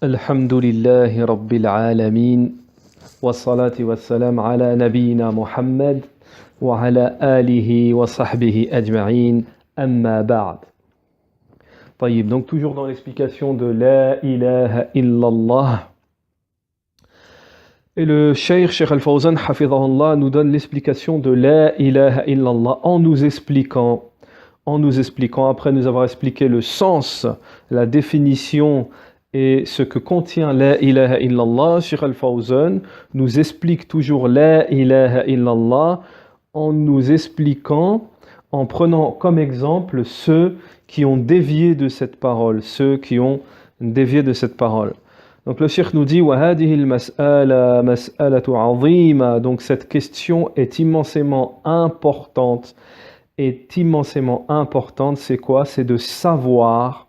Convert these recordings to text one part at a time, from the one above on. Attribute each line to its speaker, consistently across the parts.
Speaker 1: الحمد لله رب العالمين والصلاة والسلام على نبينا محمد وعلى آله وصحبه أجمعين أما بعد. طيب, donc toujours dans l'explication de La ilaha illallah. Et le Cheikh Al-Fawzan hafidhahullah nous donne l'explication de La ilaha illallah en nous expliquant, après nous avoir expliqué le sens, la définition et ce que contient La ilaha illallah, Cheikh Al-Fawzan nous explique toujours La ilaha illallah en nous expliquant, en prenant comme exemple ceux qui ont dévié de cette parole, Donc le Cheikh nous dit وَهَذِهِ الْمَسْأَلَةُ مَسْأَلَةُ عَظِيمَةٌ. Donc cette question est immensément importante. C'est quoi? C'est de savoir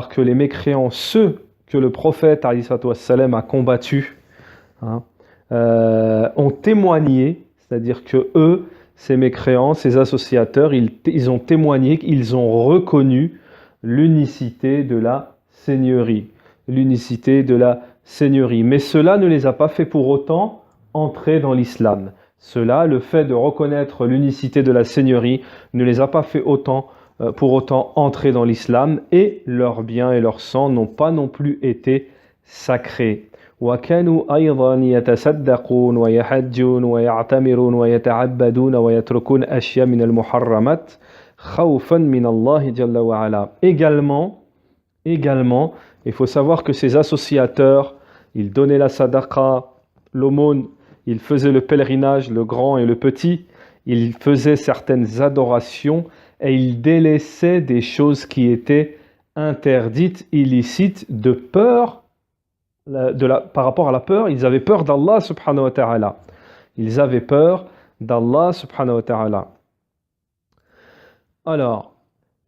Speaker 1: que les mécréants, ceux que le prophète a combattus, ont témoigné, c'est-à-dire que eux, ces mécréants, ces associateurs, ils ont témoigné, ils ont reconnu l'unicité de la Seigneurie. Mais cela ne les a pas fait pour autant entrer dans l'islam. Le fait de reconnaître l'unicité de la Seigneurie ne les a pas fait pour autant entrer dans l'islam, et leurs biens et leur sang n'ont pas non plus été sacrés. وكانوا أيضا يتصدقون ويحجون ويعتمرون ويتعبدون ويتركون أشياء من المحرمات خوفا من الله جل وعلا. Également, il faut savoir que ces associateurs, ils donnaient la sadaqa, l'aumône, ils faisaient le pèlerinage, le grand et le petit, ils faisaient certaines adorations et ils délaissaient des choses qui étaient interdites, illicites, de peur, par rapport à la peur. Ils avaient peur d'Allah subhanahu wa ta'ala. Alors,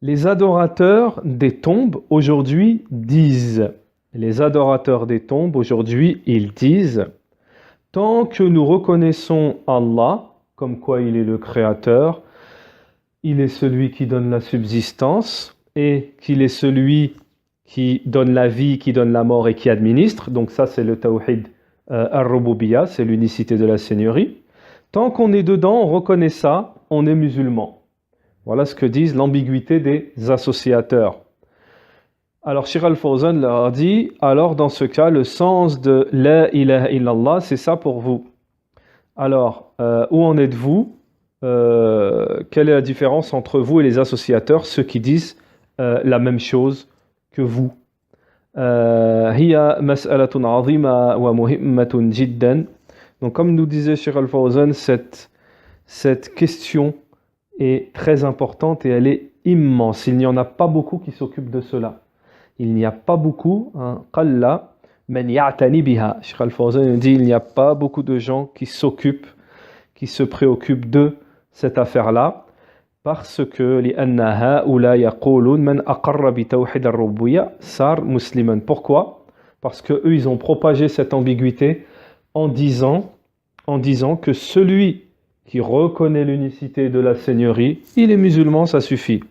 Speaker 1: les adorateurs des tombes aujourd'hui disent, tant que nous reconnaissons Allah, comme quoi il est le créateur, il est celui qui donne la subsistance, et qu'il est celui qui donne la vie, qui donne la mort et qui administre, donc ça c'est le tawhid ar-rububiyya, c'est l'unicité de la Seigneurie. Tant qu'on est dedans, on reconnaît ça, on est musulman. Voilà ce que disent l'ambiguïté des associateurs. Alors Cheikh Al-Fawzan leur a dit, alors dans ce cas, le sens de La ilaha illallah, c'est ça pour vous. Alors, où en êtes-vous? Quelle est la différence entre vous et les associateurs, ceux qui disent la même chose que vous? Hiya mas'alatun 'azima wa muhimmatun jiddan. Donc comme nous disait Cheikh Al-Fawzan, cette question est très importante et elle est immense. Il n'y en a pas beaucoup qui s'occupent de cela. Il n'y a pas beaucoup, qalla man ya'tani biha. Cheikh Al-Fawzan dit, il n'y a pas beaucoup de gens qui se préoccupent de cette affaire-là, parce que لأن هؤلاء يقولون من أقر بتوحيد الربوبية صار مسلما. Pourquoi? Parce que eux, ils ont propagé cette ambiguïté en disant que celui qui reconnaît l'unicité de la Seigneurie, il est musulman, ça suffit.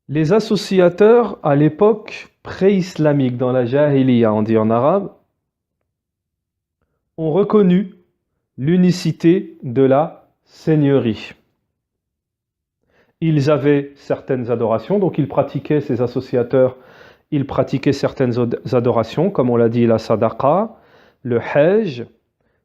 Speaker 1: Les associateurs à l'époque pré-islamique, dans la Jahiliya, on dit en arabe, ont reconnu l'unicité de la Seigneurie. Ils avaient certaines adorations, donc ces associateurs, ils pratiquaient certaines adorations, comme on l'a dit, la sadaqa, le hajj,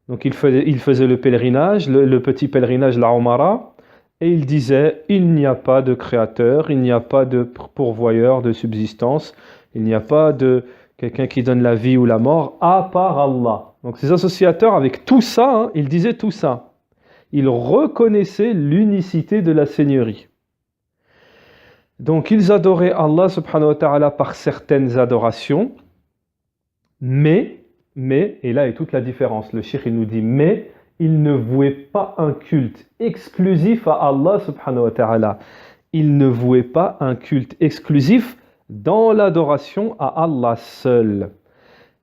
Speaker 1: donc ils faisaient le pèlerinage, le petit pèlerinage, la umara, et ils disaient, il n'y a pas de créateur, il n'y a pas de pourvoyeur de subsistance, il n'y a pas de quelqu'un qui donne la vie ou la mort, à part Allah. Donc ces associateurs, avec tout ça, ils disaient tout ça. Ils reconnaissaient l'unicité de la Seigneurie. Donc ils adoraient Allah subhanahu wa ta'ala par certaines adorations, mais, et là est toute la différence, le cheikh il nous dit, mais ils ne vouaient pas un culte exclusif à Allah subhanahu wa ta'ala. Ils ne vouaient pas un culte exclusif dans l'adoration à Allah seul.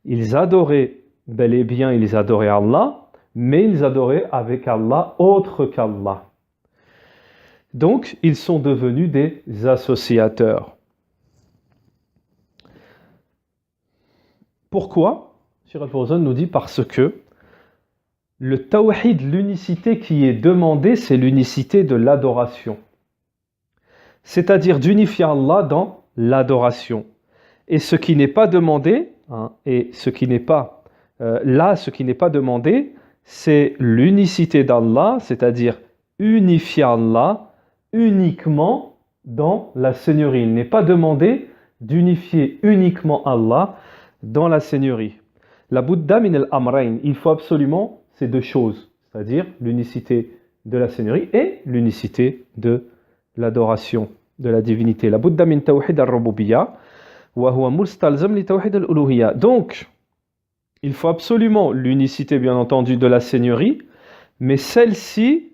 Speaker 1: Ils adoraient, bel et bien, ils adoraient Allah, mais ils adoraient avec Allah autre qu'Allah. Donc, ils sont devenus des associateurs. Pourquoi? Cheikh Al-Fawzan nous dit parce que le tawhid, l'unicité qui est demandée, c'est l'unicité de l'adoration. C'est-à-dire d'unifier Allah dans l'adoration. Et ce qui n'est pas demandé, et ce qui n'est pas ce qui n'est pas demandé, c'est l'unicité d'Allah, c'est-à-dire unifier Allah uniquement dans la Seigneurie. Il n'est pas demandé d'unifier uniquement Allah dans la Seigneurie. La Buddha min al-amrayn, il faut absolument ces deux choses, c'est-à-dire l'unicité de la Seigneurie et l'unicité de l'adoration de la divinité. La Buddha min tawhid al-rububiyya wa huwa mustalzam li tawhid al-uluhiyya. Donc, il faut absolument l'unicité, bien entendu, de la Seigneurie, mais celle-ci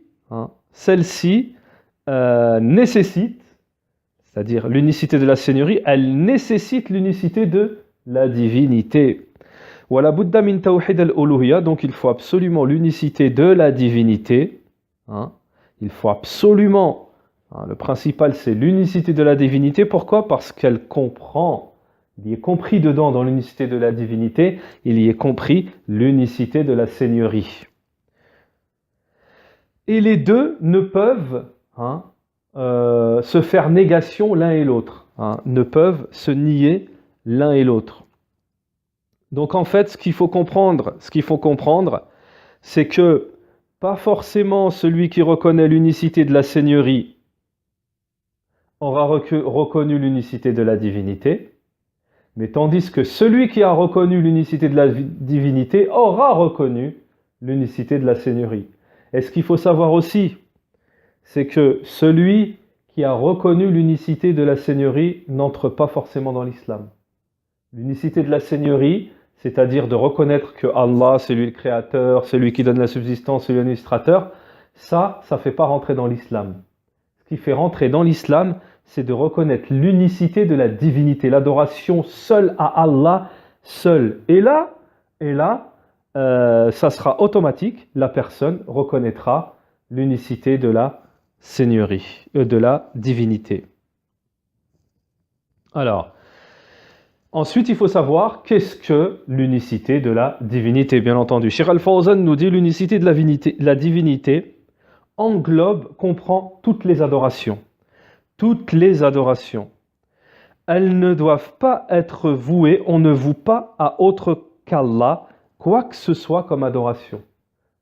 Speaker 1: nécessite, c'est-à-dire l'unicité de la Seigneurie, elle nécessite l'unicité de la divinité. Wala Buddha min tawhid al-uluhiyya, donc il faut absolument l'unicité de la divinité. Il faut absolument, le principal c'est l'unicité de la divinité. Pourquoi? Parce qu'elle comprend, il y est compris dedans, dans l'unicité de la divinité, il y est compris l'unicité de la Seigneurie. Et les deux ne peuvent se faire négation l'un et l'autre, ne peuvent se nier l'un et l'autre. Donc en fait, ce qu'il faut comprendre, c'est que pas forcément celui qui reconnaît l'unicité de la Seigneurie aura reconnu l'unicité de la divinité, mais tandis que celui qui a reconnu l'unicité de la divinité aura reconnu l'unicité de la Seigneurie. Et ce qu'il faut savoir aussi, c'est que celui qui a reconnu l'unicité de la Seigneurie n'entre pas forcément dans l'islam. L'unicité de la Seigneurie, c'est-à-dire de reconnaître que Allah, c'est lui le créateur, c'est lui qui donne la subsistance, c'est lui l'administrateur, ça ne fait pas rentrer dans l'islam. Ce qui fait rentrer dans l'islam, c'est de reconnaître l'unicité de la divinité, l'adoration seule à Allah, seul. Et là, ça sera automatique, la personne reconnaîtra l'unicité de la Seigneurie, de la divinité. Alors, ensuite, il faut savoir qu'est-ce que l'unicité de la divinité, bien entendu. Cheikh Al-Fawzan nous dit l'unicité de la divinité englobe, comprend toutes les adorations. Toutes les adorations. Elles ne doivent pas être vouées, on ne voue pas à autre qu'Allah, quoi que ce soit comme adoration.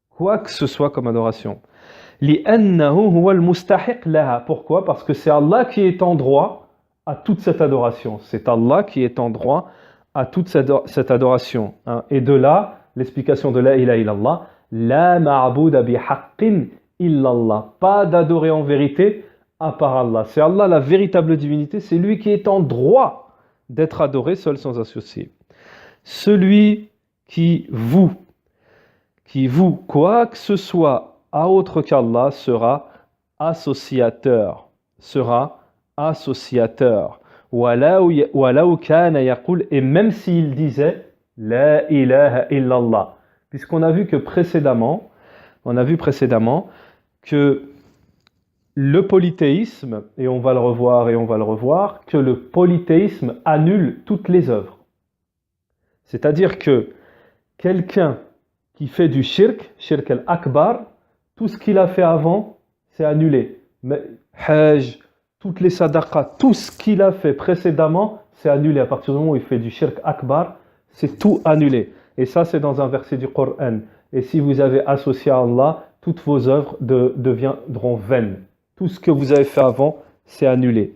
Speaker 1: Quoi que ce soit comme adoration. Pourquoi? Parce que c'est Allah qui est en droit à toute cette adoration. C'est Allah qui est en droit à toute cette adoration. Et de là, l'explication de la ilaha illallah, la ma'bouda bihaqqin illallah. Pas d'adorer en vérité à part Allah. C'est Allah la véritable divinité, c'est lui qui est en droit d'être adoré seul sans associé. Celui qui voue quoi que ce soit à autre qu'Allah sera associateur. Walaou kana yaqul, et même s'il disait la ilaha illallah. Puisqu'on a vu précédemment que le polythéisme, et on va le revoir, que le polythéisme annule toutes les œuvres. C'est-à-dire que quelqu'un qui fait du shirk al-akbar, tout ce qu'il a fait avant, c'est annulé. Mais hajj, toutes les sadaqas, tout ce qu'il a fait précédemment, c'est annulé. À partir du moment où il fait du shirk akbar, c'est tout annulé. Et ça, c'est dans un verset du Coran. Et si vous avez associé à Allah, toutes vos œuvres deviendront vaines. Tout ce que vous avez fait avant, c'est annulé.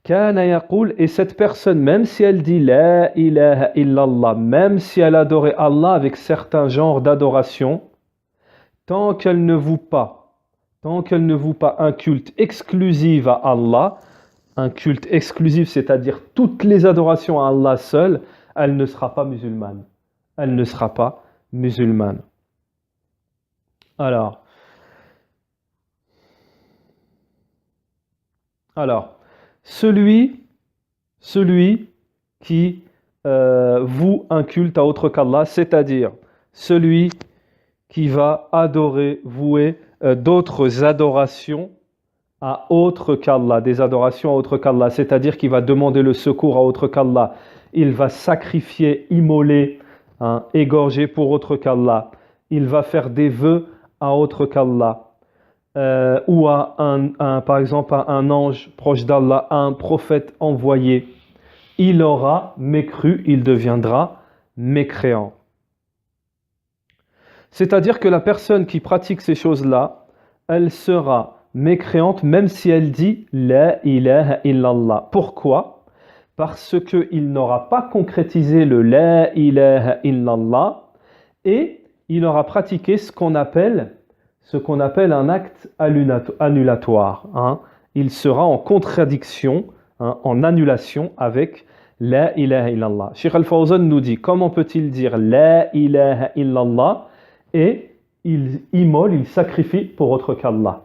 Speaker 1: Kana yaqul, et cette personne, même si elle dit la ilaha illallah, même si elle adorait Allah avec certains genres d'adoration, tant qu'elle ne voue pas un culte exclusif à Allah, un culte exclusif, c'est-à-dire toutes les adorations à Allah seul, elle ne sera pas musulmane. Elle ne sera pas musulmane. Alors, celui qui voue un culte à autre qu'Allah, c'est-à-dire celui qui va adorer, vouer d'autres adorations à autre qu'Allah, des adorations à autre qu'Allah, c'est-à-dire qu'il va demander le secours à autre qu'Allah, il va sacrifier, immoler, égorger pour autre qu'Allah, il va faire des vœux à autre qu'Allah, ou à par exemple à un ange proche d'Allah, à un prophète envoyé, il aura mécru, il deviendra mécréant. C'est-à-dire que la personne qui pratique ces choses-là, elle sera mécréante même si elle dit La ilaha illallah. Pourquoi ? Parce qu'il n'aura pas concrétisé le La ilaha illallah et il aura pratiqué ce qu'on appelle un acte annulatoire. Il sera en contradiction, en annulation avec La ilaha illallah. Cheikh Al-Fawzan nous dit, comment peut-il dire La ilaha illallah et il immole, il sacrifie pour autre qu'Allah?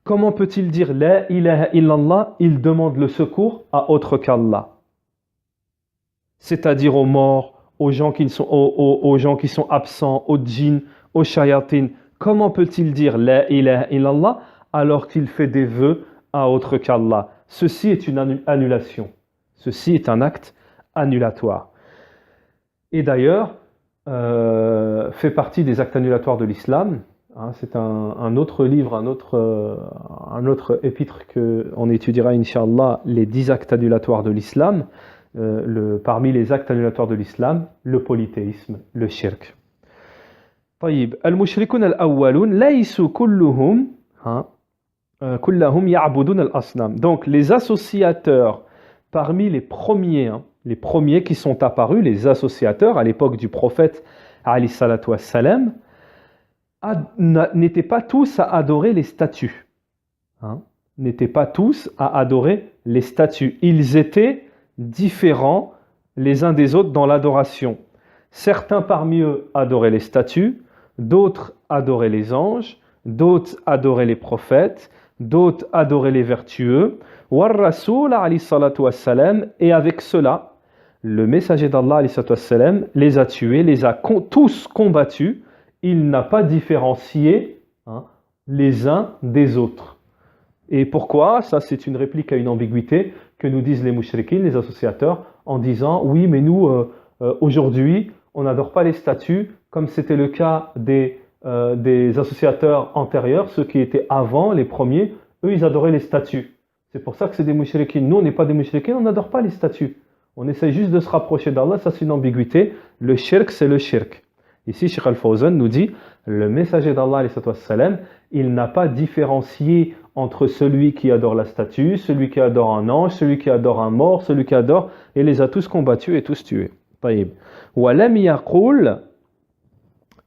Speaker 1: Comment peut-il dire La ilaha illallah, il demande le secours à autre qu'Allah? C'est-à-dire aux morts, aux gens qui sont absents, aux djinns, aux shayatin. Comment peut-il dire La ilaha illallah alors qu'il fait des vœux à autre qu'Allah? Ceci est une annulation. Ceci est un acte annulatoire. Et d'ailleurs, fait partie des actes annulatoires de l'islam. C'est un autre livre, un autre épître qu'on étudiera, Inch'Allah, les 10 actes annulatoires de l'islam. Parmi les actes annulatoires de l'islam, le polythéisme, le shirk. طيب المشركون الأولون ليسوا كلهم يعبدون الأصنام. Donc les associateurs parmi les premiers qui sont apparus, les associateurs à l'époque du prophète alayhi salatu wassalam, n'étaient pas tous à adorer les statues. N'étaient pas tous à adorer les statues. Ils étaient différents les uns des autres dans l'adoration. Certains parmi eux adoraient les statues, d'autres adoraient les anges, d'autres adoraient les prophètes, d'autres adoraient les vertueux. War-Rasoul alayhi salatu wassalam, et avec cela, le messager d'Allah alayhi salatu wassalam les a tués, les a tous combattus. Il n'a pas différencié les uns des autres. Et pourquoi? Ça, c'est une réplique à une ambiguïté que nous disent les mouchriquines, les associateurs, en disant oui, mais nous, aujourd'hui, on n'adore pas les statues, comme c'était le cas des associateurs antérieurs, ceux qui étaient avant, les premiers, eux, ils adoraient les statues. C'est pour ça que c'est des mouchriquines. Nous, on n'est pas des mouchriquines, on n'adore pas les statues. On essaie juste de se rapprocher d'Allah, ça c'est une ambiguïté. Le shirk, c'est le shirk. Ici, Cheikh Al-Fawzan nous dit, le messager d'Allah, il n'a pas différencié entre celui qui adore la statue, celui qui adore un ange, celui qui adore un mort, celui qui adore, et les a tous combattus et tous tués. طيب. وَلَمْ يَقُولْ,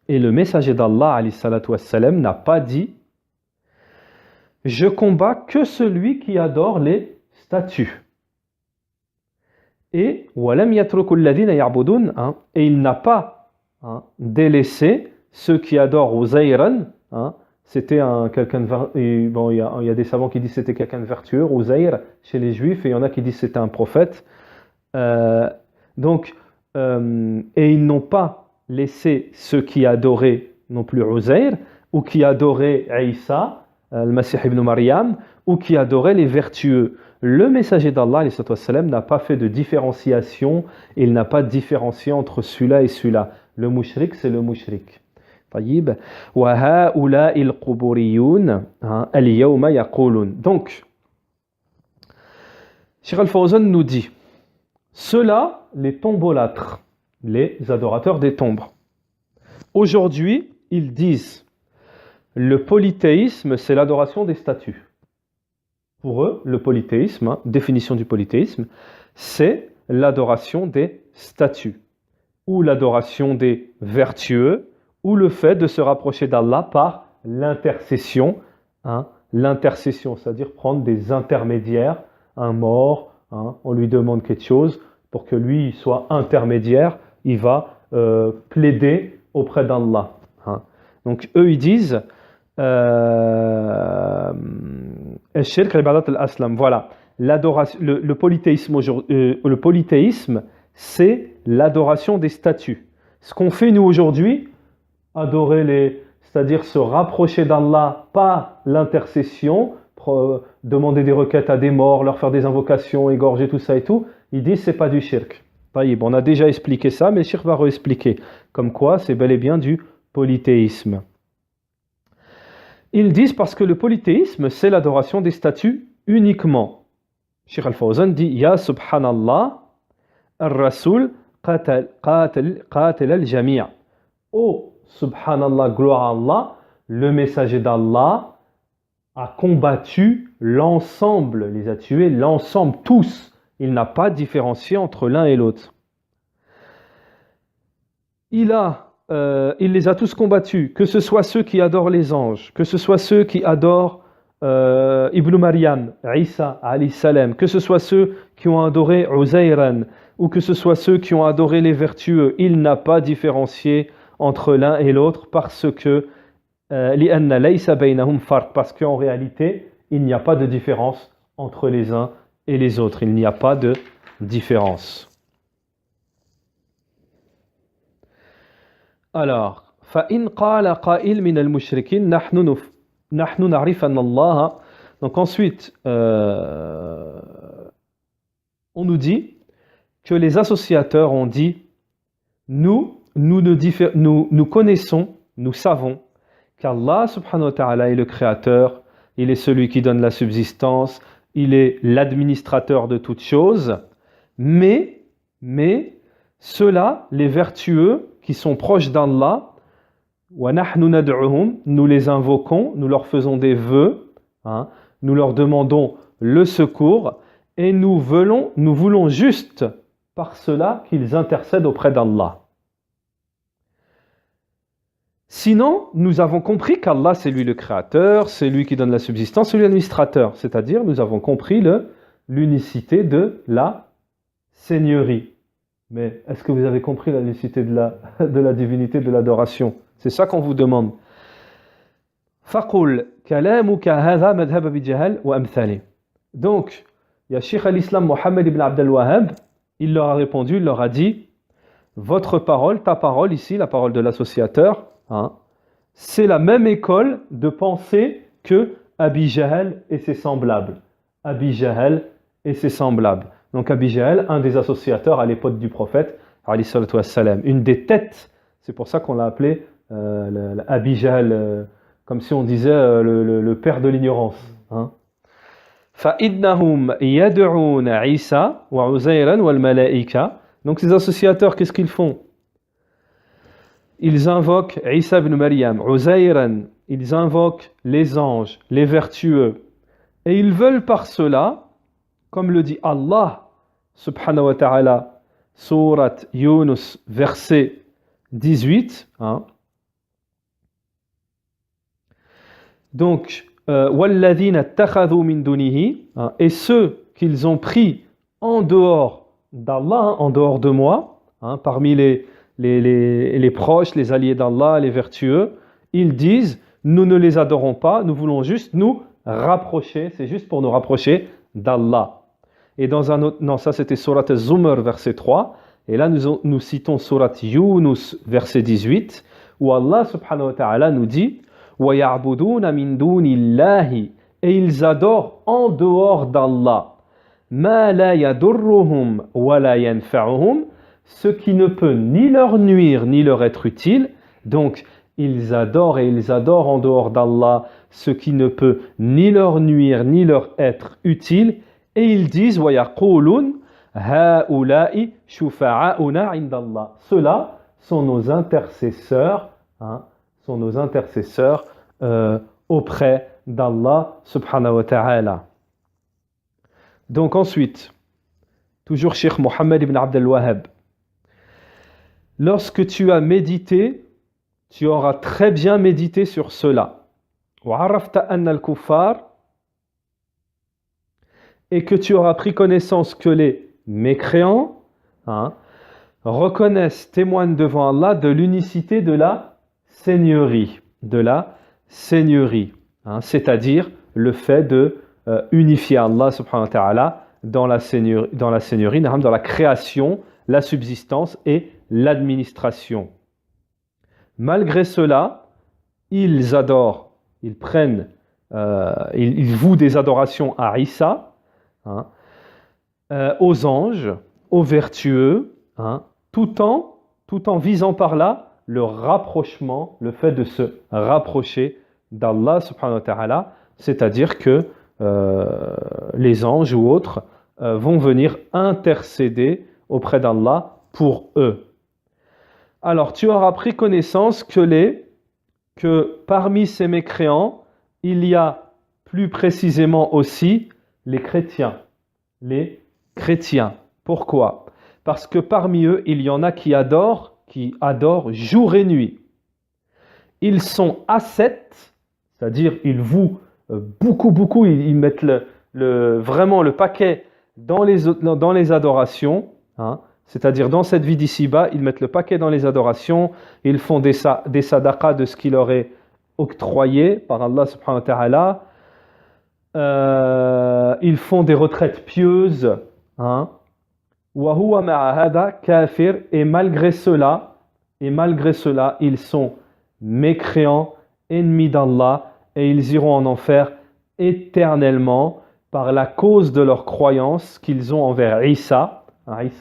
Speaker 1: et le messager d'Allah, n'a pas dit, je combats que celui qui adore les statues. Et وَلَمْ يَتْرُكُ الَّذِينَ يَعْبُدُونَ, et il n'a pas délaissé ceux qui adorent Uzayran. C'était quelqu'un de bon, il y a des savants qui disent que c'était quelqu'un de vertueux, Uzayr, chez les juifs, et il y en a qui disent que c'était un prophète. Et ils n'ont pas laissé ceux qui adoraient non plus Uzayr, ou qui adoraient Isa, le Masih ibn Maryam, ou qui adoraient les vertueux. Le messager d'Allah n'a pas fait de différenciation, il n'a pas différencié entre celui-là et celui-là. Le mushrik, c'est le mushrik. طيب. وهؤلاء القبوريون اليوم يقولون. Donc, Cheikh Al-Fawzan nous dit, ceux-là, les tombolâtres, les adorateurs des tombes, aujourd'hui, ils disent, le polythéisme, c'est l'adoration des statues. Pour eux, le polythéisme, définition du polythéisme, c'est l'adoration des statues, ou l'adoration des vertueux, ou le fait de se rapprocher d'Allah par l'intercession. L'intercession, c'est-à-dire prendre des intermédiaires, un mort, on lui demande quelque chose, pour que lui soit intermédiaire, il va plaider auprès d'Allah. Donc eux, ils disent Shirk ibadat al-aslam. Voilà, le polythéisme, c'est l'adoration des statues. Ce qu'on fait nous aujourd'hui, adorer c'est-à-dire se rapprocher d'Allah, pas l'intercession, demander des requêtes à des morts, leur faire des invocations, égorger tout ça et tout, ils disent c'est pas du shirk. Taïb, on a déjà expliqué ça, mais Shirk va réexpliquer. Comme quoi, c'est bel et bien du polythéisme. Ils disent parce que le polythéisme, c'est l'adoration des statues uniquement. Cheikh Al-Fawzan dit Ya subhanallah, al-Rasul qatal al-jami'. Oh subhanallah, gloire à Allah, le messager d'Allah a combattu l'ensemble, les a tués l'ensemble, tous. Il n'a pas différencié entre l'un et l'autre. Il les a tous combattus, que ce soit ceux qui adorent les anges, que ce soit ceux qui adorent Ibn Maryam, Isa, alayhi salam, que ce soit ceux qui ont adoré Uzayran, ou que ce soit ceux qui ont adoré les vertueux. Il n'a pas différencié entre l'un et l'autre parce qu'en réalité, il n'y a pas de différence entre les uns et les autres. Il n'y a pas de différence. Alors, فَإِنْ قَالَ قَائِلْ مِنَ الْمُشْرِكِينَ نَحْنُ نَعْرِفَ أَنَّ اللَّهَ. Donc ensuite, on nous dit que les associateurs ont dit nous connaissons, nous savons qu'Allah subhanahu wa ta'ala est le créateur, il est celui qui donne la subsistance, il est l'administrateur de toutes choses, mais ceux-là, les vertueux qui sont proches d'Allah, nous les invoquons, nous leur faisons des vœux, nous leur demandons le secours et nous voulons juste par cela qu'ils intercèdent auprès d'Allah. Sinon, nous avons compris qu'Allah c'est lui le créateur, c'est lui qui donne la subsistance, c'est lui l'administrateur, c'est-à-dire nous avons compris l'unicité de la seigneurie. Mais est-ce que vous avez compris la unicité de la divinité, de l'adoration? C'est ça qu'on vous demande. فَقُلْ كَلَامُكَ هَذَا مَذْهَبَ بِجَهَلْ وَأَمْثَالِهِ. Donc, il y a Cheikh al-Islam Mohammed ibn Abd al-Wahhab, il leur a répondu, il leur a dit, votre parole, ta parole ici, la parole de l'associateur, c'est la même école de pensée que Abi Jahl et ses semblables. Abi Jahl et ses semblables. Donc Abi Jahl, un des associateurs à l'époque du prophète, une des têtes, c'est pour ça qu'on l'a appelé Abi Jahl, comme si on disait le père de l'ignorance. فَإِنَّهُمْ يَدْعُونَ عِيسَى وَعُزَيْرًا وَالْمَلَائِكَةَ. Donc ces associateurs, qu'est-ce qu'ils font? Ils invoquent Isa ibn Maryam, Uzayran, ils invoquent les anges, les vertueux. Et ils veulent par cela, comme le dit Allah, subhanahu wa ta'ala, Surat Yunus, verset 18. Donc, وَالَّذِينَ اتَّخَذُوا مِن دُونِهِ, et ceux qu'ils ont pris en dehors d'Allah, en dehors de moi, parmi les proches, les alliés d'Allah, les vertueux, ils disent, nous ne les adorons pas, nous voulons juste nous rapprocher, c'est juste pour nous rapprocher d'Allah. Et dans un autre, non, ça c'était Surat Az-Zumar, verset 3, et là nous citons Surat Yunus, verset 18, où Allah subhanahu wa ta'ala nous dit, وَيَعْبُدُونَ مِن دُونِ اللَّهِ, et ils adorent en dehors d'Allah, مَا لَا يَضُرُّهُمْ وَلَا يَنْفَعُهُمْ, ce qui ne peut ni leur nuire ni leur être utile. Donc ils adorent et ils adorent en dehors d'Allah ce qui ne peut ni leur nuire ni leur être utile, et ils disent وَيَقُولُونَ هَؤُلَاءِ شُفَعَاؤُنَا عِنْدَ اللَّهِ, ceux-là sont nos intercesseurs, sont nos intercesseurs auprès d'Allah subhanahu wa ta'ala. Donc ensuite, toujours Cheikh Mohammed ibn Abd al-Wahhab, lorsque tu as médité, tu auras très bien médité sur cela. Et que tu auras pris connaissance que les mécréants reconnaissent, témoignent devant Allah de l'unicité de la seigneurie. C'est-à-dire le fait de unifier Allah subhanahu wa ta'ala dans la seigneurie, dans la création, la subsistance et l'administration. Malgré cela, ils adorent, ils vouent des adorations à Issa, hein, aux anges, aux vertueux, hein, tout en visant par là le rapprochement, le fait de se rapprocher d'Allah subhanahu wa ta'ala, c'est-à-dire que les anges ou autres vont venir intercéder auprès d'Allah pour eux. Alors tu auras pris connaissance que parmi ces mécréants, il y a plus précisément aussi les chrétiens. Les chrétiens. Pourquoi ? Parce que parmi eux, il y en a qui adorent jour et nuit. Ils sont ascètes, c'est-à-dire ils vouent beaucoup, ils mettent vraiment le paquet dans les adorations, hein, c'est-à-dire dans cette vie d'ici-bas, ils mettent le paquet dans les adorations, ils font des sadaqas de ce qui leur est octroyé par Allah subhanahu wa ta'ala, ils font des retraites pieuses, hein, وَهُوَ مَعَ هَذَا كَافِرٌ, et malgré cela, ils sont mécréants, ennemis d'Allah, et ils iront en enfer éternellement par la cause de leur croyance qu'ils ont envers Isa alayhi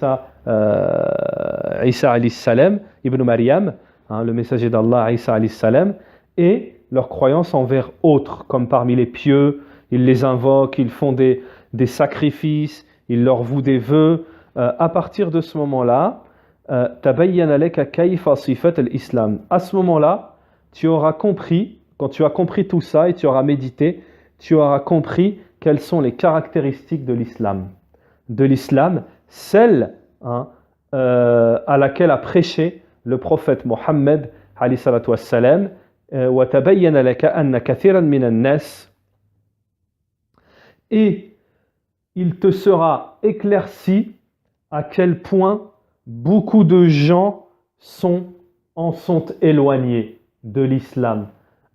Speaker 1: salam, Ibn Maryam, hein, le messager d'Allah, Isa alayhi salam, et leur croyance envers autres, comme parmi les pieux, ils les invoquent, ils font des sacrifices, ils leur vouent des vœux. À partir de ce moment-là, tabayyana laka kayfa sifat al-islam. À ce moment-là, tu auras compris, quand tu as compris tout ça et tu auras médité, tu auras compris quelles sont les caractéristiques de l'islam. De l'islam, celle, hein, à laquelle a prêché le prophète Mohammed alayhi salatu wassalam, wa tabayyana laka anna kathiran minan nas, et il te sera éclairci à quel point beaucoup de gens en sont éloignés de l'islam.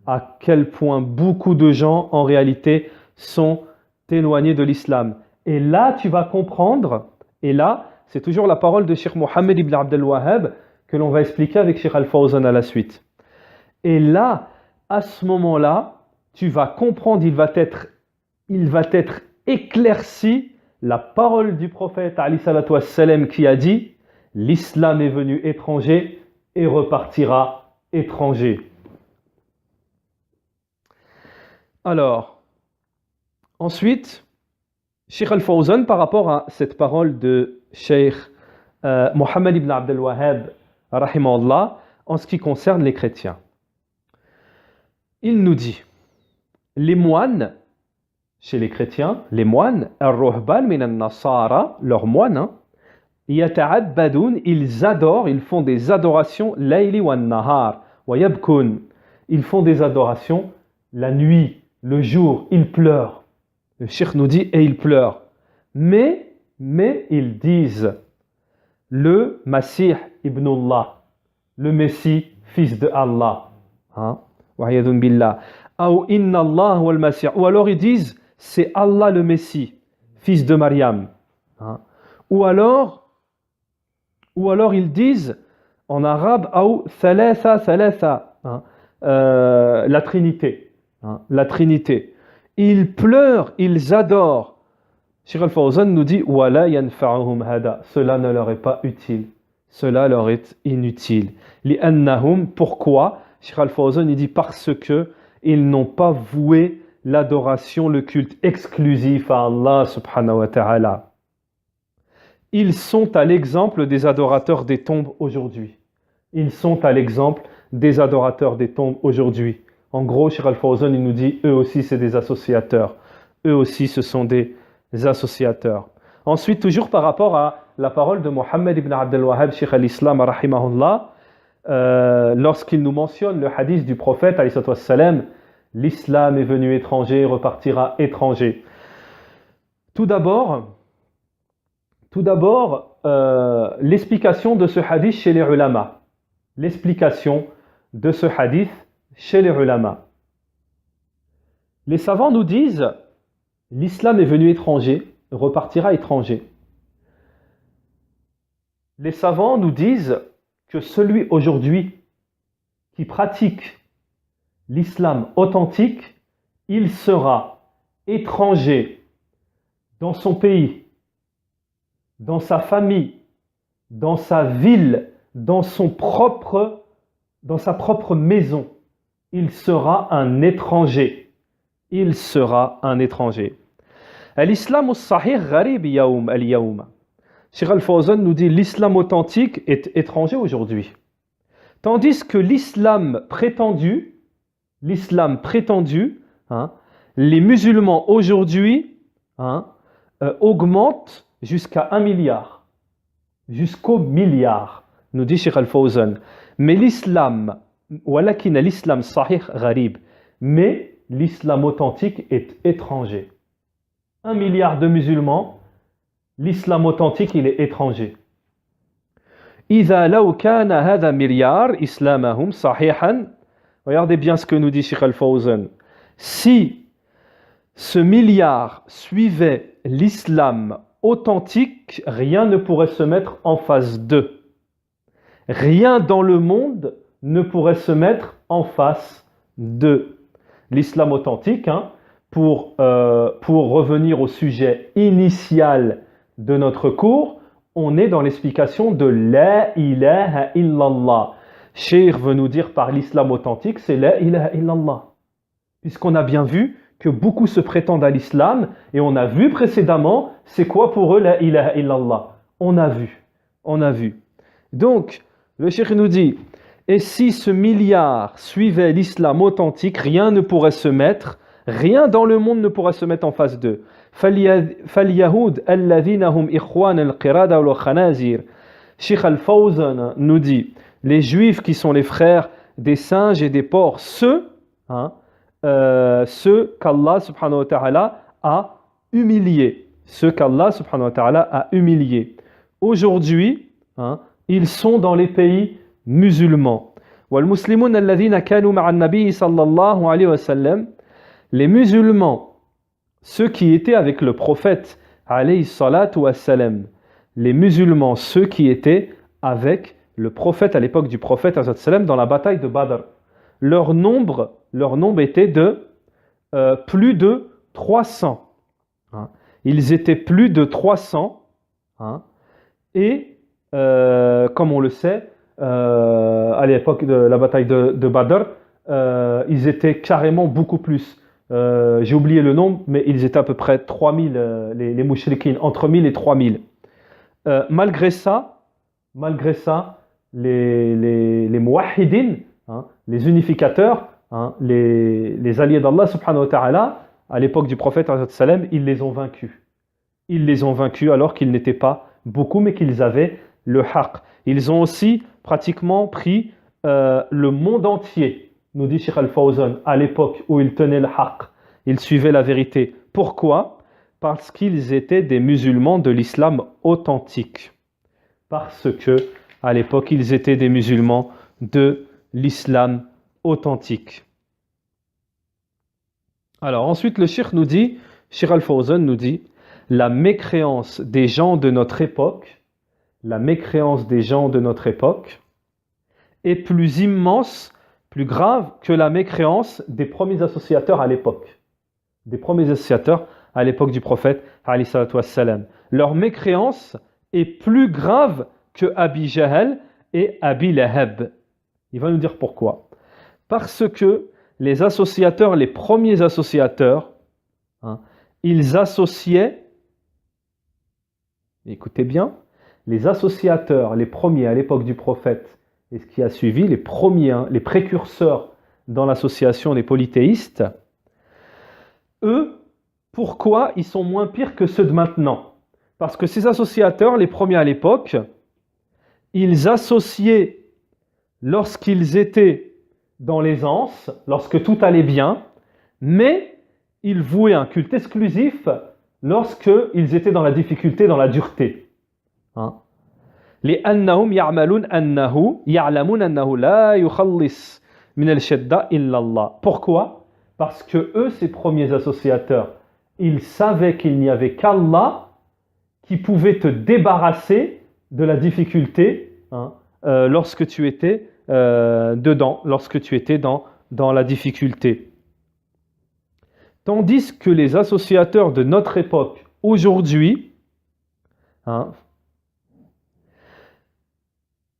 Speaker 1: À quel point beaucoup de gens, en réalité, sont éloignés de l'islam. Et là, tu vas comprendre, et là, c'est toujours la parole de Cheikh Mohammed ibn Abdel Wahhab que l'on va expliquer avec Cheikh Al-Fawzan à la suite. Et là, à ce moment-là, tu vas comprendre, il va être éclairci la parole du prophète alayhi salatu wassalam qui a dit « L'islam est venu étranger et repartira étranger ». Alors, ensuite, Cheikh Al-Fawzan, par rapport à cette parole de Cheikh Mohammed ibn Abdel Wahhab, rahimahullah, en ce qui concerne les chrétiens. Il nous dit, les moines, chez les chrétiens, les moines, al-ruhban min al-nasara, leurs moines, hein, yata'abbadoun, ils adorent, ils font des adorations, layli wa nahar, wa yabkun, ils font des adorations la nuit, le jour, ils pleurent. Le cheikh nous dit, et ils pleurent. Mais ils disent, le Masih ibn Allah, le Messie, fils de Allah, hein, wa yadun billah, ou inna Allah wal Masih, ou alors ils disent, c'est Allah le Messie, fils de Maryam. Hein. Ou alors ils disent en arabe ou thalatha, hein, la Trinité. Hein, la Trinité. Ils pleurent, ils adorent. Cheikh Al-Fawzan nous dit wala yanfa'uhum hada. Cela ne leur est pas utile. Cela leur est inutile. Li'annahum, pourquoi? Cheikh Al-Fawzan il dit parce que ils n'ont pas voué l'adoration, le culte exclusif à Allah subhanahu wa ta'ala. Ils sont à l'exemple des adorateurs des tombes aujourd'hui. Ils sont à l'exemple des adorateurs des tombes aujourd'hui. En gros, Cheikh Al-Fawzan, il nous dit, eux aussi c'est des associateurs. Eux aussi ce sont des associateurs. Ensuite, toujours par rapport à la parole de Mohammed ibn Abdel Wahhab, Cheikh al-Islam, rahimahullah, lorsqu'il nous mentionne le hadith du prophète, alayhi salatu wassalam, l'islam est venu étranger, repartira étranger. Tout d'abord, l'explication de ce hadith chez les ulama. L'explication de ce hadith chez les ulama. Les savants nous disent, l'islam est venu étranger, repartira étranger. Les savants nous disent que celui aujourd'hui qui pratique l'islam authentique, il sera étranger dans son pays, dans sa famille, dans sa ville, dans sa propre maison. Il sera un étranger. Il sera un étranger. L'islam al-sahih gharib yaoum al-yaoum. Cheikh Al-Fawzan nous dit l'islam authentique est étranger aujourd'hui. Tandis que l'islam prétendu, hein, les musulmans aujourd'hui augmentent jusqu'à 1 milliard. Jusqu'au milliard, nous dit Cheikh Al-Fawzan. Mais l'islam, walakin l'islam sahih gharib, mais l'islam authentique est étranger. 1 milliard de musulmans, l'islam authentique, il est étranger. إذا لو كان هذا مليار إسلامهم صحيحا. Regardez bien ce que nous dit Cheikh Al-Fawzan. Si ce milliard suivait l'islam authentique, rien ne pourrait se mettre en face d'eux. Rien dans le monde ne pourrait se mettre en face d'eux. L'islam authentique, pour revenir au sujet initial de notre cours, on est dans l'explication de La ilaha illallah. Cheikh veut nous dire par l'islam authentique, c'est La ilaha illallah. Puisqu'on a bien vu que beaucoup se prétendent à l'islam, et on a vu précédemment, c'est quoi pour eux La ilaha illallah. On a vu. Donc, le cheikh nous dit, et si ce milliard suivait l'islam authentique, rien dans le monde ne pourrait se mettre en face d'eux. فَالْيَهُودْ الَّذِينَ هُمْ إِخْوَانَ الْقِرَادَةِ وَالْخَنَازِيرِ. Cheikh Al-Fawzan nous dit, les juifs qui sont les frères des singes et des porcs, ceux qu'Allah subhanahu wa ta'ala a humiliés. Aujourd'hui, ils sont dans les pays musulmans. وَالْمُسْلِمُونَ الَّذِينَ كَانُوا مَعَ النَّبِيِّ صَلَّى اللَّهُ عَلَيْهِ وَسَلَّمَ. Les musulmans, ceux qui étaient avec le prophète alayhi salatu wassalam, les musulmans, ceux qui étaient avec le prophète à l'époque du prophète alayhi sallam dans la bataille de Badr, leur nombre était de plus de 300. Ils étaient plus de 300 et comme on le sait, à l'époque de la bataille de Badr, ils étaient carrément beaucoup plus. J'ai oublié le nombre, mais ils étaient à peu près 3000, les mouchriquines, entre 1000 et 3000. Malgré ça, les muwahhidines, les unificateurs, les alliés d'Allah subhanahu wa ta'ala, à l'époque du prophète, ils les ont vaincus. Ils les ont vaincus alors qu'ils n'étaient pas beaucoup, mais qu'ils avaient le haqq. Ils ont aussi pratiquement pris le monde entier. Nous dit Cheikh Al-Fawzan, à l'époque où ils tenaient le haqq, ils suivaient la vérité. Pourquoi ? Parce qu'ils étaient des musulmans de l'islam authentique. Parce que, à l'époque, ils étaient des musulmans de l'islam authentique. Alors, ensuite, le Cheikh nous dit, Cheikh Al-Fawzan nous dit, la mécréance des gens de notre époque, est plus immense, plus grave que la mécréance des premiers associateurs à l'époque. Du prophète, alayhi salatu wassalam. Leur mécréance est plus grave que Abi Jahl et Abi Lahab. Il va nous dire pourquoi. Parce que les premiers associateurs, ils associaient, écoutez bien, les associateurs, les premiers à l'époque du prophète, et ce qui a suivi, les premiers, les précurseurs dans l'association des polythéistes, eux, pourquoi ils sont moins pires que ceux de maintenant ? Parce que ces associateurs, les premiers à l'époque, ils associaient lorsqu'ils étaient dans l'aisance, lorsque tout allait bien, mais ils vouaient un culte exclusif lorsqu'ils étaient dans la difficulté, dans la dureté. لأنهم يعلمون أنه لا يخلص من الشدة إلا الله. Pourquoi ? Parce que eux, ces premiers associateurs, ils savaient qu'il n'y avait qu'Allah qui pouvait te débarrasser de la difficulté lorsque tu étais dedans, lorsque tu étais dans dans la difficulté. Tandis que les associateurs de notre époque, aujourd'hui,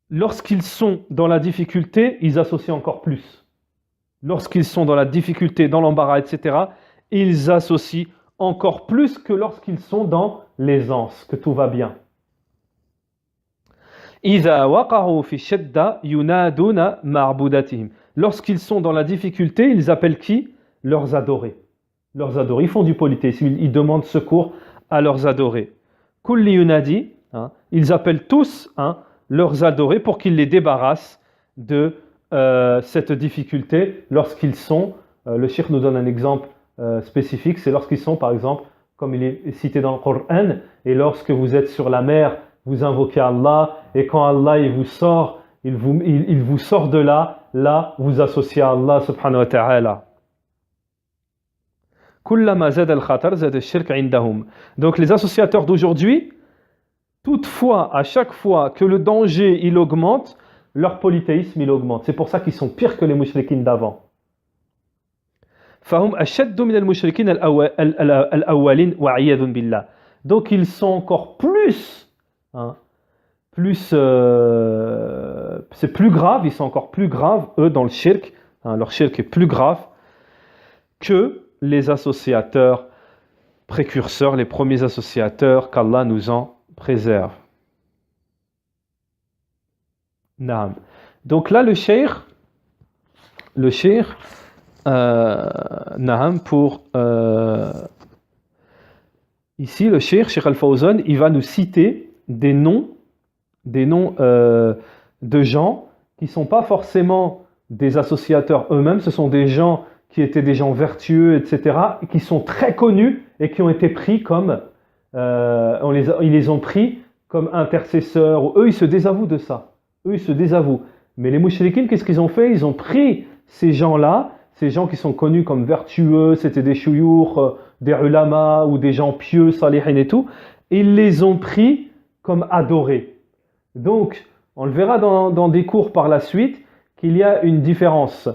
Speaker 1: lorsqu'ils sont dans la difficulté, ils associent encore plus. Lorsqu'ils sont dans la difficulté, dans l'embarras, etc., ils associent encore plus que lorsqu'ils sont dans l'aisance, que tout va bien. Lorsqu'ils sont dans la difficulté, ils appellent qui? Leurs adorés. Leurs adorés. Ils font du polythéisme, ils demandent secours à leurs adorés. Kulli yunadi, ils appellent tous leurs adorés pour qu'ils les débarrassent de cette difficulté lorsqu'ils sont, le cheikh nous donne un exemple spécifique, c'est lorsqu'ils sont par exemple, comme il est cité dans le Coran, et lorsque vous êtes sur la mer, vous invoquez Allah, et quand Allah il vous sort, il vous sort de là vous associez à Allah subhanahu wa ta'ala. Donc les associateurs d'aujourd'hui, toutefois, à chaque fois que le danger il augmente, leur polythéisme il augmente. C'est pour ça qu'ils sont pires que les mouchriquins d'avant. Donc ils sont encore plus, c'est plus grave, ils sont encore plus graves, eux, dans le shirk, leur shirk est plus grave que les associateurs précurseurs, les premiers associateurs, qu'Allah nous en préserve. Naam. Donc là, le cheikh, naam, ici, le cheikh Al-Fawzan, il va nous citer des noms de gens qui ne sont pas forcément des associateurs eux-mêmes, ce sont des gens qui étaient des gens vertueux, etc., qui sont très connus et qui ont été pris comme, ils les ont pris comme intercesseurs. Eux, ils se désavouent de ça. Eux, ils se désavouent. Mais les mouchriquines, qu'est-ce qu'ils ont fait? Ils ont pris ces gens-là, ces gens qui sont connus comme vertueux, c'était des chouyours, des ulama ou des gens pieux, salihin et tout, et ils les ont pris comme adorés. Donc, on le verra dans des cours par la suite, qu'il y a une différence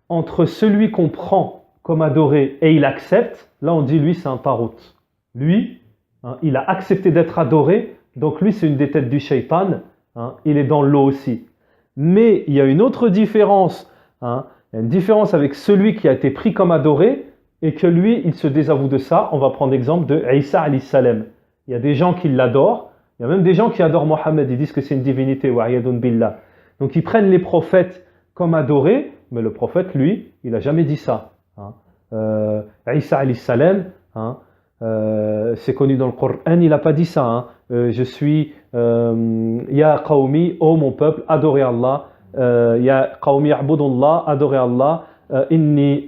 Speaker 1: entre celui qu'on prend comme adoré et il accepte. Là, on dit, lui, c'est un tarout. Lui, il a accepté d'être adoré, donc lui, c'est une des têtes du shaitan, il est dans l'eau aussi. Mais il y a une autre différence, il y a une différence avec celui qui a été pris comme adoré et que lui, il se désavoue de ça. On va prendre l'exemple de Isa alayhi salam. Il y a des gens qui l'adorent, il y a même des gens qui adorent Mohammed, ils disent que c'est une divinité, wa'iyadun billah. Donc ils prennent les prophètes comme adorés, mais le prophète, lui, il n'a jamais dit ça. Isa alayhi salam, c'est connu dans le Coran, il n'a pas dit ça. Je suis Ya qawmi, oh mon peuple, adorez Allah. Ya qawmi a'budullah, adorez Allah. Inni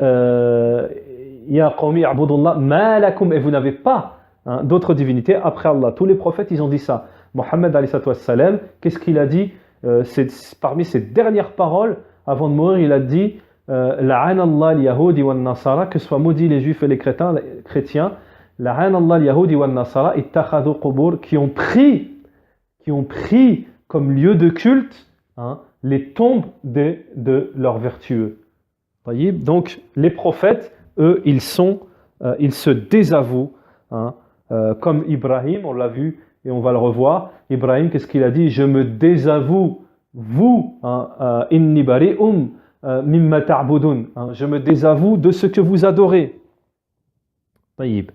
Speaker 1: Ya qawmi a'budullah, ma lakum, et vous n'avez pas d'autres divinités après Allah. Tous les prophètes, ils ont dit ça. Mohammed alayhi salam, qu'est-ce qu'il a dit? C'est parmi ses dernières paroles, avant de mourir, il a dit La'an Allah al-Yahudi wa nasara, que soient maudits les juifs et les chrétiens. La'an Allah al-Yahudi wa nasara ittakhadhu qubur, qui ont pris comme lieu de culte les tombes de leurs vertueux. Voyez, donc les prophètes, eux, ils se désavouent, comme Ibrahim, on l'a vu et on va le revoir. Ibrahim, qu'est-ce qu'il a dit? Je me désavoue, vous, inni bari'um mimma ta'budun. Je me désavoue de ce que vous adorez. Taïb.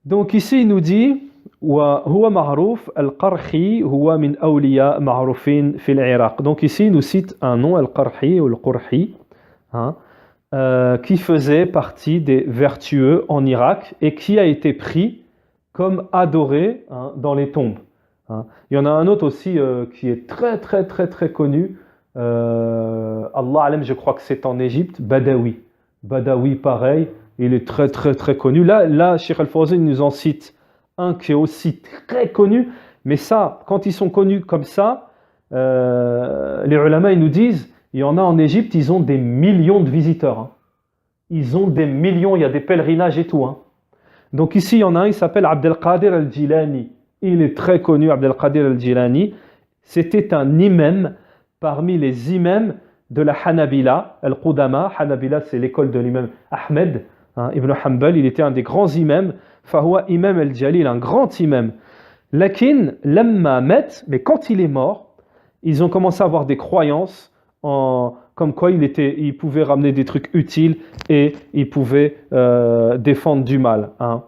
Speaker 1: Donc ici, il nous dit وهو معروف القرحي هو من أولياء معروفين في العراق. Donc ici, il nous cite un nom, al-Qarhi ou al-Qurhi, qui faisait partie des vertueux en Irak et qui a été pris comme adoré dans les tombes. Il y en a un autre aussi qui est très très très très connu. Allah alam, je crois que c'est en Égypte, Badawi. Badawi, pareil, il est très très très connu. Là Cheikh Al-Fawzan nous en cite un qui est aussi très connu, mais ça, quand ils sont connus comme ça, les ulama ils nous disent, il y en a en Égypte, ils ont des millions de visiteurs. Ils ont des millions, il y a des pèlerinages et tout. Donc ici, il y en a un, il s'appelle Abdelkader al-Jilani. Il est très connu, Abdelkader al-Jilani. C'était un imam parmi les imams de la Hanabila, Al-Qudama. Hanabila, c'est l'école de l'imam Ahmed, hein, Ibn Hanbal. Il était un des grands imams. Fahoua imam al-Jalil, un grand imam. Lakin, lamma met, mais quand il est mort, ils ont commencé à avoir des croyances comme quoi il pouvait ramener des trucs utiles et il pouvait défendre du mal. Hein.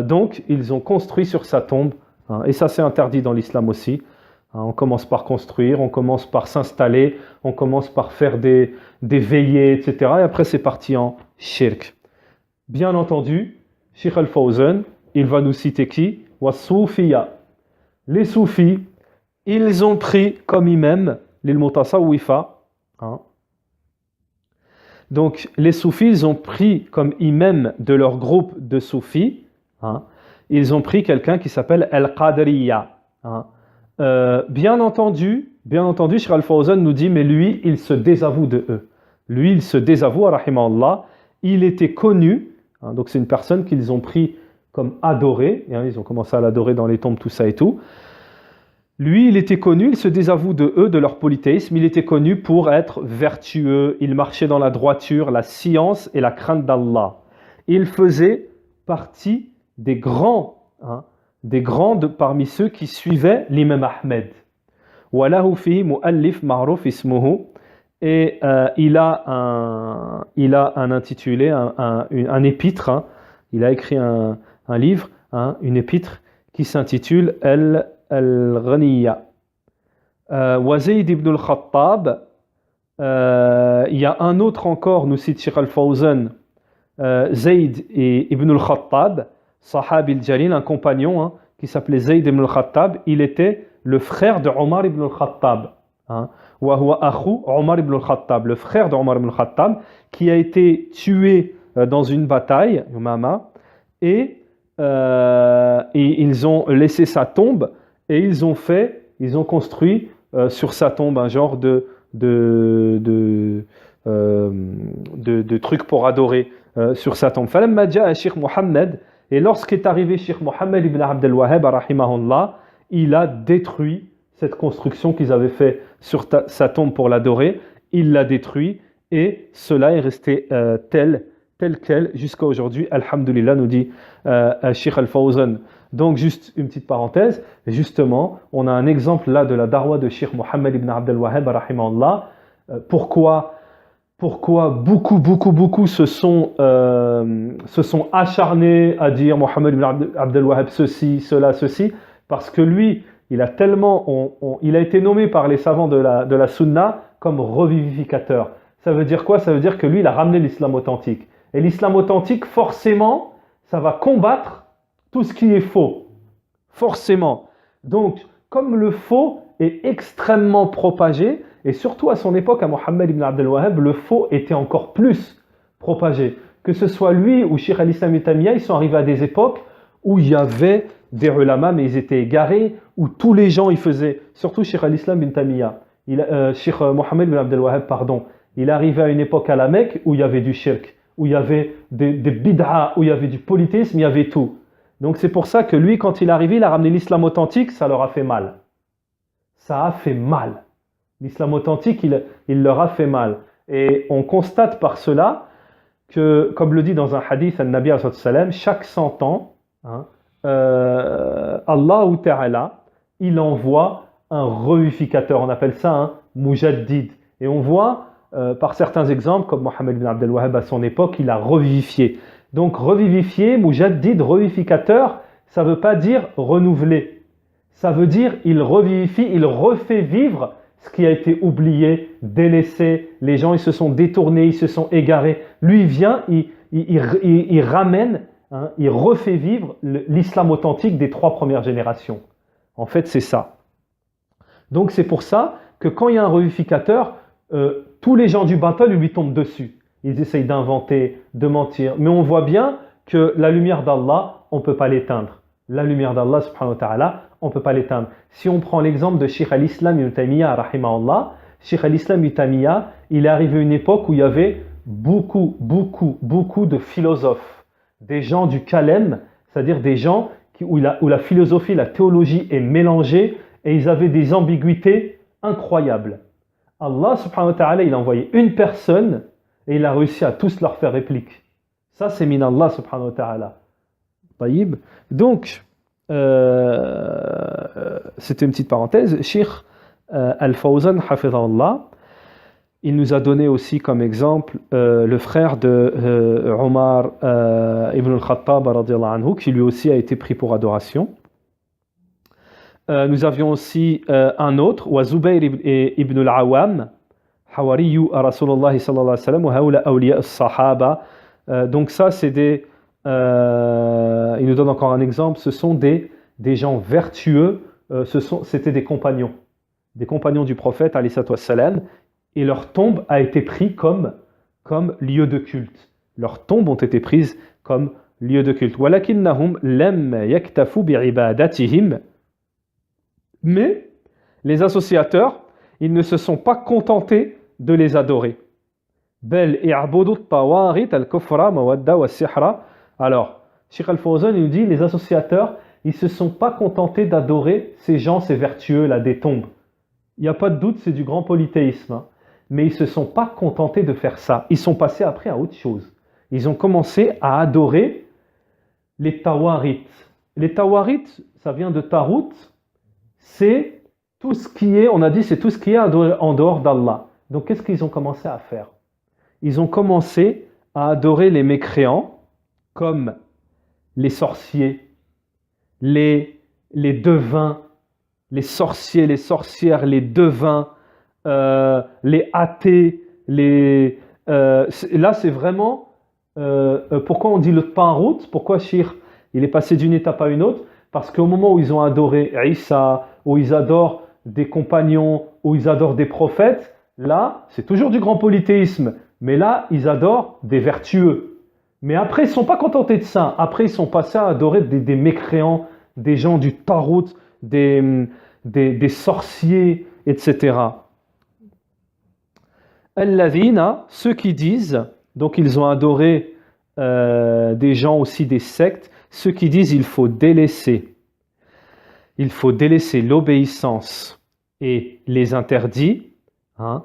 Speaker 1: Donc, ils ont construit sur sa tombe, hein, et ça c'est interdit dans l'islam aussi. Hein, on commence par construire, on commence par s'installer, on commence par faire des veillées, etc. Et après c'est parti en shirk. Bien entendu, Sheikh Al-Fawzan, il va nous citer qui? Wa-Soufiya. Les soufis, ils ont pris comme imam les Mutasawwifa. Hein. Donc les soufis, ils ont pris comme imam de leur groupe de soufis, hein, ils ont pris quelqu'un qui s'appelle Al-Qadriya. Hein. Bien entendu, Sheikh Al-Fawzan nous dit, mais lui, il se désavoue de eux. Lui, il se désavoue, rahimahullah. Il était connu, hein, donc c'est une personne qu'ils ont pris comme adoré, hein, ils ont commencé à l'adorer dans les tombes, tout ça et tout. Lui, il était connu, il se désavoue de eux, de leur polythéisme, il était connu pour être vertueux, il marchait dans la droiture, la science et la crainte d'Allah. Il faisait partie des grands, hein, des grands parmi ceux qui suivaient l'imam Ahmed. Walahu fihi mu'allif ma'ruf ismuhu. Et il a un intitulé, un épître, hein, il a écrit un livre, hein, une épître qui s'intitule Al-Ghaniya. Wa Zayd ibn al-Khattab, il y a un autre encore, nous cite Sheikh Al-Fawzan, Zayd ibn al-Khattab, Sahabi al-Jalil, un compagnon, hein, qui s'appelait Zayd ibn al-Khattab, il était le frère de Omar ibn al-Khattab. Hein. Wa huwa akhu Omar ibn al-Khattab, le frère de Omar ibn al-Khattab, qui a été tué dans une bataille, Umama, et ils ont laissé sa tombe et ils ont construit sur sa tombe un genre de trucs pour adorer sur sa tombe. Falamma ja'a Sheikh Mohammed, et lorsqu'est arrivé Sheikh Mohammed ibn Abdel Wahhab rahimahullah, il a détruit cette construction qu'ils avaient fait sur sa tombe pour l'adorer, il l'a détruit et cela est resté tel quel jusqu'à aujourd'hui. Alhamdulillah, nous dit Sheikh Al-Fawzan. Donc juste une petite parenthèse, justement, on a un exemple là de la darwa de Sheikh Mohammed ibn Abdel Wahhab rahimahullah. Pourquoi beaucoup se sont acharnés à dire Mohammed ibn Abdel Wahhab ceci, cela, ceci, parce que lui, il a été nommé par les savants de la Sunna comme revivificateur. Ça veut dire quoi? Ça veut dire que lui, il a ramené l'islam authentique. Et l'islam authentique, forcément, ça va combattre tout ce qui est faux. Forcément. Donc, comme le faux est extrêmement propagé, et surtout à son époque, à Mohammed ibn Abdel Wahhab, le faux était encore plus propagé. Que ce soit lui ou Cheikh al-Islam ibn Taymiyyah, ils sont arrivés à des époques où il y avait des ulama, mais ils étaient égarés, où tous les gens, ils faisaient, surtout Cheikh al-Islam ibn Taymiyyah, Cheikh Mohammed ibn Abdel Wahhab, pardon, il est arrivé à une époque à la Mecque où il y avait du shirk, où il y avait des bid'a, où il y avait du polythéisme, il y avait tout. Donc c'est pour ça que lui, quand il est arrivé, il a ramené l'islam authentique, ça leur a fait mal. Ça a fait mal. L'islam authentique, il leur a fait mal. Et on constate par cela que, comme le dit dans un hadith, An-Nabi sallallahu alayhi wa sallam, chaque 100 ans, hein, Allah ou Ta'ala, il envoie un revivificateur. On appelle ça un mujaddid. Et on voit par certains exemples, comme Mohammed ibn Abdel Wahhab à son époque, il a revivifié. Donc revivifier, mujaddid, revivificateur, ça ne veut pas dire renouveler. Ça veut dire il revivifie, il refait vivre ce qui a été oublié, délaissé. Les gens, ils se sont détournés, ils se sont égarés. Lui, il vient, il ramène, hein, il refait vivre l'islam authentique des 3 premières générations. En fait, c'est ça. Donc c'est pour ça que quand il y a un revivificateur, tous les gens du battle lui tombent dessus. Ils essayent d'inventer, de mentir. Mais on voit bien que la lumière d'Allah, on ne peut pas l'éteindre. La lumière d'Allah, subhanahu wa ta'ala, on ne peut pas l'éteindre. Si on prend l'exemple de Cheikh al-Islam ibn Taymiyyah, rahimahullah, Cheikh al-Islam ibn Taymiyyah, il est arrivé à une époque où il y avait beaucoup de philosophes. Des gens du Kalem, c'est-à-dire des gens où la philosophie, la théologie est mélangée et ils avaient des ambiguïtés incroyables. Allah subhanahu wa ta'ala, il a envoyé une personne et il a réussi à tous leur faire réplique. Ça, c'est min Allah subhanahu wa ta'ala. Taïb. Donc, c'était une petite parenthèse. Cheikh Al-Fawzan, hafidhahullah, il nous a donné aussi comme exemple le frère de Omar ibn al-Khattab radiyallahu anhu, qui lui aussi a été pris pour adoration. Nous avions aussi un autre, wa Zubayr ibn al-Awam, Hawariyu Rasulullah sallallahu alayhi wa sallam, wa haula awliya as-sahaba. Donc ça, c'est des... il nous donne encore un exemple, ce sont des gens vertueux, c'était des compagnons du prophète, alayhi salatu wassalam, et leur tombe a été prise comme lieu de culte. Leurs tombes ont été prises comme lieu de culte. وَلَكِنَّهُمْ لَمْ يَكْتَفُوا بِعِبَادَتِهِمْ. Mais les associateurs, ils ne se sont pas contentés de les adorer. بَلْ إِعْبُدُوا الطَّوَاغِيتَ الْكُفْرَ مَوَدَّةَ وَالسِّحْرَ. Alors, Cheikh Al-Fawzan nous dit, les associateurs, ils ne se sont pas contentés d'adorer ces gens, ces vertueux là, des tombes. Il n'y a pas de doute, c'est du grand polythéisme. Hein. Mais ils ne se sont pas contentés de faire ça. Ils sont passés après à autre chose. Ils ont commencé à adorer les tawarites. Les tawarites, ça vient de tarut, c'est tout ce qui est, on a dit, c'est tout ce qui est adoré en dehors d'Allah. Donc qu'est-ce qu'ils ont commencé à faire? Ils ont commencé à adorer les mécréants comme les sorciers, les devins, les sorciers, les sorcières, les devins, les athées, là c'est vraiment pourquoi on dit le tarut, pourquoi Shir il est passé d'une étape à une autre, parce qu'au moment où ils ont adoré Isa, où ils adorent des compagnons, où ils adorent des prophètes, là c'est toujours du grand polythéisme, mais là ils adorent des vertueux. Mais après ils ne sont pas contentés de ça, après ils sont passés à adorer des mécréants, des gens du tarut, des sorciers, etc. Al-Ladhina, ceux qui disent, donc ils ont adoré des gens aussi des sectes, ceux qui disent il faut délaisser l'obéissance et les interdits, hein,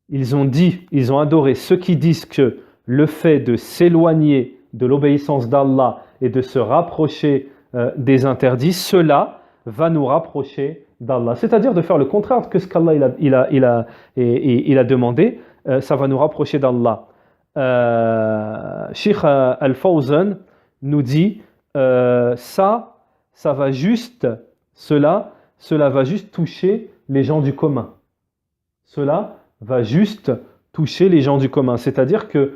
Speaker 1: ils ont adoré ceux qui disent que le fait de s'éloigner de l'obéissance d'Allah et de se rapprocher des interdits, cela va nous rapprocher d'Allah. C'est-à-dire de faire le contraire de ce qu'Allah il a demandé, ça va nous rapprocher d'Allah. Cheikh Al-Fawzan nous dit cela va juste toucher les gens du commun. Cela va juste toucher les gens du commun. C'est-à-dire que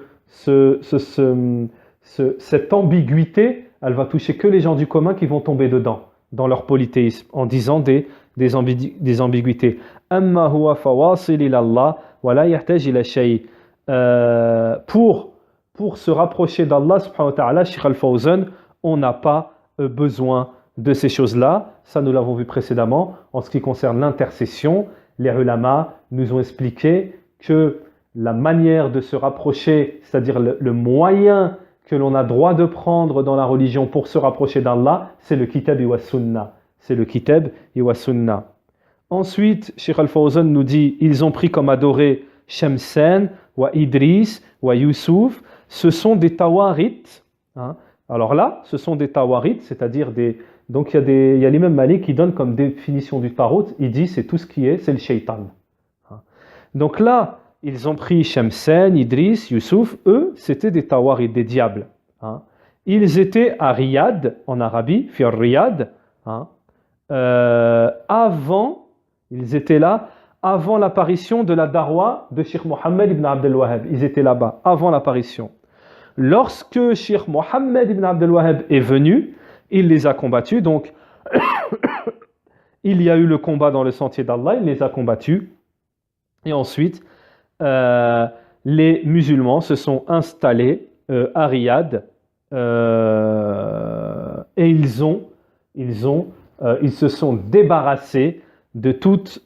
Speaker 1: cette ambiguïté, elle va toucher que les gens du commun qui vont tomber dedans, dans leur polythéisme, en disant des ambiguïtés. Amma huwa fawasil ila Allah wa la yahtaj ila shay. Pour se rapprocher d'Allah subhanahu wa ta'ala, Cheikh Al-Fawzan, on n'a pas besoin de ces choses-là. Ça, nous l'avons vu précédemment. En ce qui concerne l'intercession, les ulama nous ont expliqué que la manière de se rapprocher, c'est-à-dire le moyen que l'on a droit de prendre dans la religion pour se rapprocher d'Allah, c'est le kitab wa sunnah. C'est le kitab wa sunnah. Ensuite, Cheikh Al-Fawzan nous dit, ils ont pris comme adoré Shamsan, wa Idris, wa Yusuf. Ce sont des tawarites. Hein. Alors là, ce sont des tawarites, c'est-à-dire des... Donc il y a l'imam Malik qui donne comme définition du tarot, il dit c'est tout ce qui est, c'est le shaitan. Hein. Donc là, ils ont pris Shamsan, Idris, Yusuf, eux, c'était des tawarites, des diables. Hein. Ils étaient à Riyad, en Arabie, Fir Riyad, hein. Ils étaient là avant l'apparition de la darwa de Cheikh Mohammed ibn Abdel Wahhab. Ils étaient là-bas, avant l'apparition. Lorsque Cheikh Mohammed ibn Abdel Wahhab est venu, il les a combattus. Donc, il y a eu le combat dans le sentier d'Allah, il les a combattus. Et ensuite, les musulmans se sont installés à Riyad et ils se sont débarrassés de toute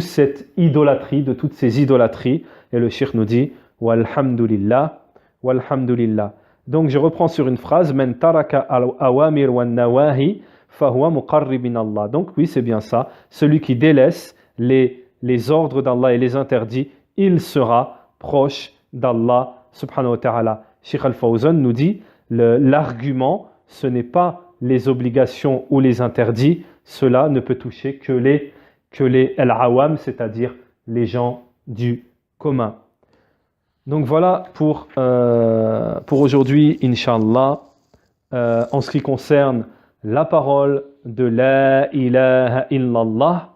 Speaker 1: cette idolâtrie, de toutes ces idolâtries. Et le cheikh nous dit walhamdulillah, walhamdulillah. Donc je reprends sur une phrase, man taraka al-awamir wa nawahi fahuwa muqarrib min Allah. Donc oui, c'est bien ça, celui qui délaisse les les ordres d'Allah et les interdits, il sera proche d'Allah subhanahu wa ta'ala. Cheikh Al-Fawzan nous dit, l'argument, ce n'est pas les obligations ou les interdits, cela ne peut toucher que les al-awam, c'est-à-dire les gens du commun. Donc voilà pour aujourd'hui, Inch'Allah, en ce qui concerne la parole de la ilaha illallah.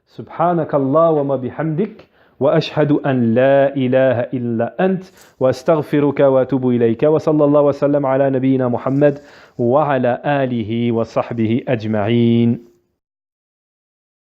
Speaker 1: Subhanakallah wa ma bihamdik. وأشهد أن لا إله إلا أنت وأستغفرك وأتوب إليك وصلى الله وسلم على نبينا محمد وعلى آله وصحبه أجمعين.